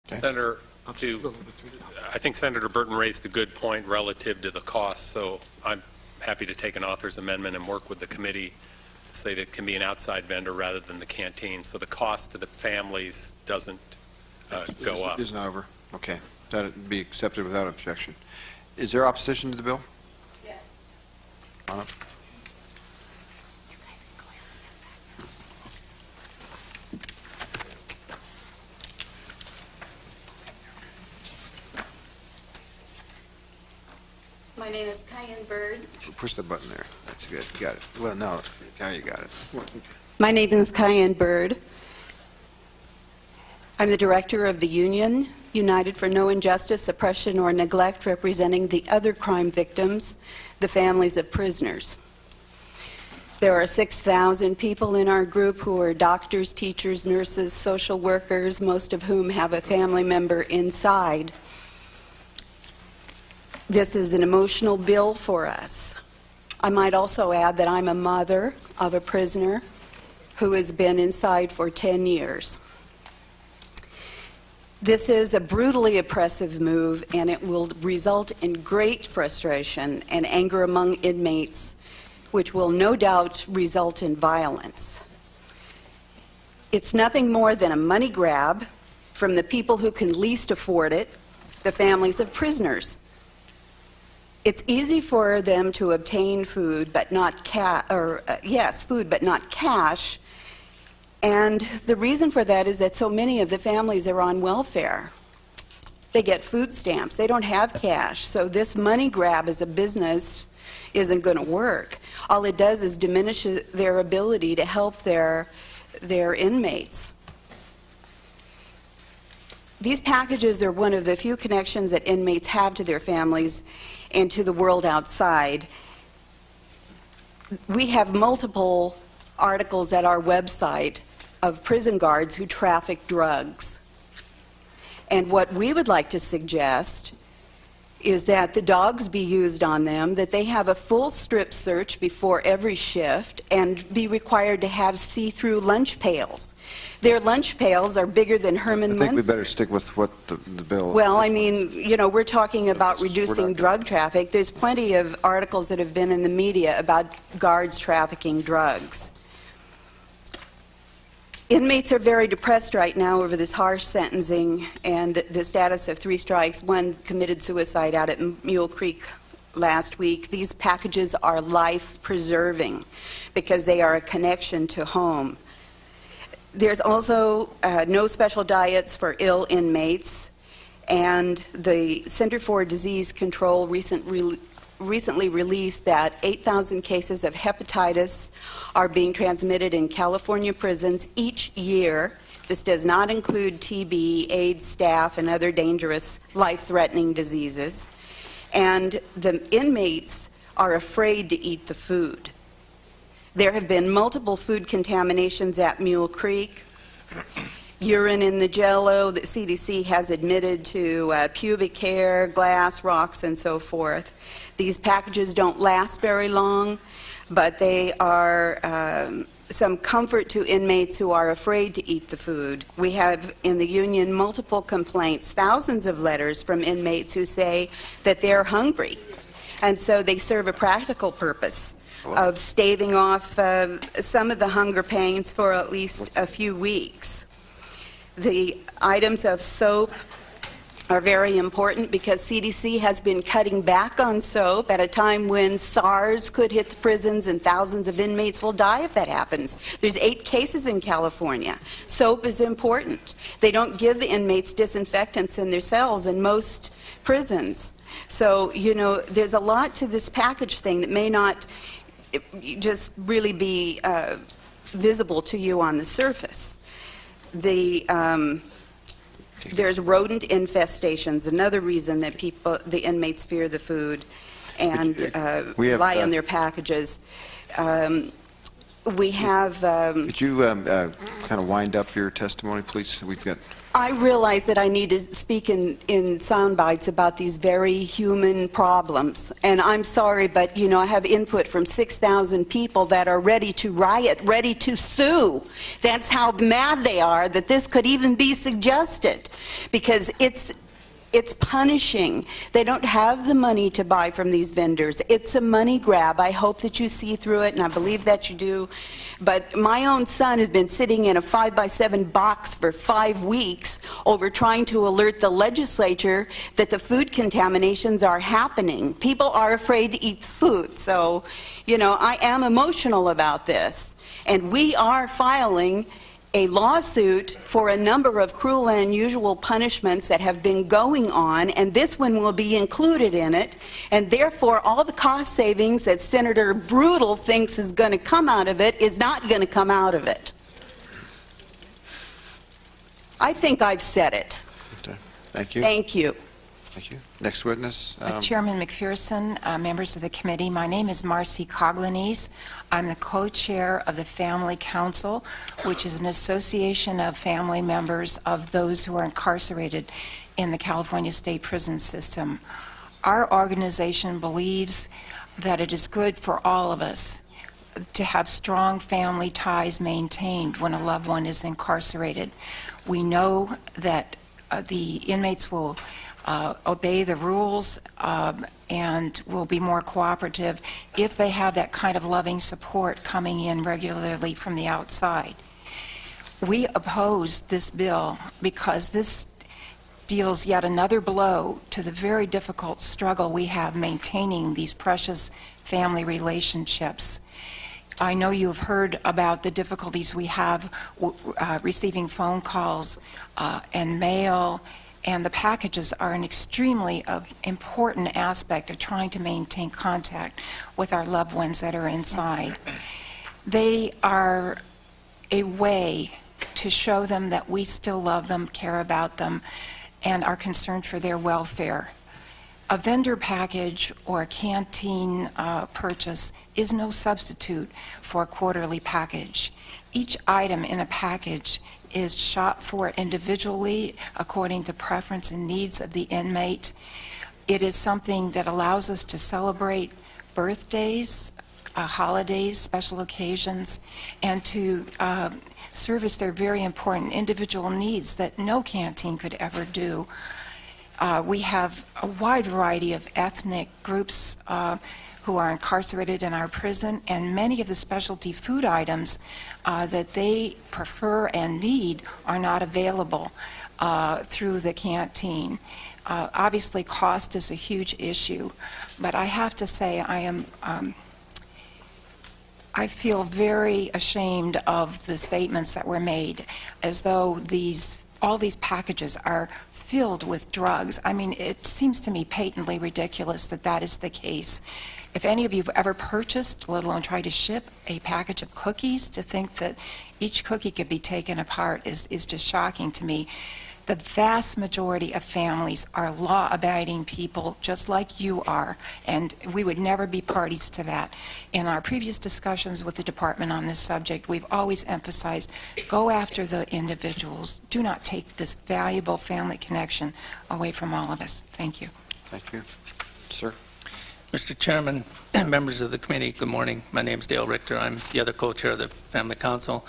Okay. Senator, I think Senator Burton raised a good point relative to the cost, so I'm happy to take an author's amendment and work with the committee to say that it can be an outside vendor rather than the canteen, so the cost to the families doesn't go up. Isn't over. Okay. That would be accepted without objection. Is there opposition to the bill? Yes. Anna? My name is Cayenne Bird. Push the button there. That's good. You got it. Well, no, now you got it. My name is Cayenne Bird. I'm the director of the union, United for No Injustice, Oppression, or Neglect, representing the other crime victims, the families of prisoners. There are 6,000 people in our group who are doctors, teachers, nurses, social workers, most of whom have a family member inside. This is an emotional bill for us. I might also add that I'm a mother of a prisoner who has been inside for 10 years. This is a brutally oppressive move, and it will result in great frustration and anger among inmates, which will no doubt result in violence. It's nothing more than a money grab from the people who can least afford it, the families of prisoners. It's easy for them to obtain food, but not food, but not cash. And the reason for that is that so many of the families are on welfare. They get food stamps. They don't have cash. So this money grab as a business isn't going to work. All it does is diminish their ability to help their inmates. These packages are one of the few connections that inmates have to their families and to the world outside. We have multiple articles at our website of prison guards who traffic drugs. And what we would like to suggest is that the dogs be used on them, that they have a full strip search before every shift, and be required to have see-through lunch pails. Their lunch pails are bigger than Herman Munster's. I think we better stick with what the bill... Well, I mean, you know, we're talking about reducing drug traffic. There's plenty of articles that have been in the media about guards trafficking drugs. Inmates are very depressed right now over this harsh sentencing and the status of 3 strikes. One committed suicide out at Mule Creek last week. These packages are life-preserving because they are a connection to home. There's also no special diets for ill inmates, and the Center for Disease Control recently released that 8,000 cases of hepatitis are being transmitted in California prisons each year. This does not include TB, AIDS, staph, and other dangerous, life-threatening diseases. And the inmates are afraid to eat the food. There have been multiple food contaminations at Mule Creek. Urine in the Jell-O that CDC has admitted to pubic hair, glass, rocks, and so forth. These packages don't last very long, but they are some comfort to inmates who are afraid to eat the food. We have in the union multiple complaints, thousands of letters from inmates who say that they're hungry, and so they serve a practical purpose of staving off some of the hunger pains for at least a few weeks. The items of soap are very important because CDC has been cutting back on soap at a time when SARS could hit the prisons and thousands of inmates will die if that happens. There's 8 cases in California. Soap is important. They don't give the inmates disinfectants in their cells in most prisons. So, you know, there's a lot to this package thing that may not just really be visible to you on the surface. There's rodent infestations, another reason that the inmates fear the food and rely on their packages. We have, Could you kind of wind up your testimony, please? We've got... I realize that I need to speak in sound bites about these very human problems. And I'm sorry, but, you know, I have input from 6,000 people that are ready to riot, ready to sue. That's how mad they are that this could even be suggested. Because it's punishing. They don't have the money to buy from these vendors. It's a money grab. I hope that you see through it, and I believe that you do. But my own son has been sitting in a 5x7 box for 5 weeks over trying to alert the legislature that the food contaminations are happening. People are afraid to eat food. So, you know, I am emotional about this. And we are filing a lawsuit for a number of cruel and unusual punishments that have been going on, and this one will be included in it, and therefore all the cost savings that Senator Brulte thinks is going to come out of it is not going to come out of it. I think I've said it. Okay. Thank you. Thank you. Thank you. Next witness. Chairman McPherson, members of the committee, my name is Marcy Coglanese. I'm the co-chair of the Family Council, which is an association of family members of those who are incarcerated in the California State Prison system. Our organization believes that it is good for all of us to have strong family ties maintained when a loved one is incarcerated. We know that the inmates will obey the rules and will be more cooperative if they have that kind of loving support coming in regularly from the outside. We oppose this bill because this deals yet another blow to the very difficult struggle we have maintaining these precious family relationships. I know you have heard about the difficulties we have receiving phone calls and mail, and the packages are an extremely important aspect of trying to maintain contact with our loved ones that are inside. They are a way to show them that we still love them, care about them, and are concerned for their welfare. A vendor package or a canteen purchase is no substitute for a quarterly package. Each item in a package is shot for individually according to preference and needs of the inmate. It is something that allows us to celebrate birthdays, holidays, special occasions, and to service their very important individual needs that no canteen could ever do. We have a wide variety of ethnic groups who are incarcerated in our prison, and many of the specialty food items that they prefer and need are not available through the canteen. Obviously, cost is a huge issue, but I have to say I feel very ashamed of the statements that were made, as though all these packages are filled with drugs. I mean, it seems to me patently ridiculous that that is the case. If any of you have ever purchased, let alone tried to ship, a package of cookies, to think that each cookie could be taken apart is just shocking to me. The vast majority of families are law-abiding people, just like you are, and we would never be parties to that. In our previous discussions with the department on this subject, we've always emphasized, go after the individuals. Do not take this valuable family connection away from all of us. Thank you. Thank you. Sir. Mr. Chairman, members of the committee, good morning. My name is Dale Richter. I'm the other co-chair of the Family Council.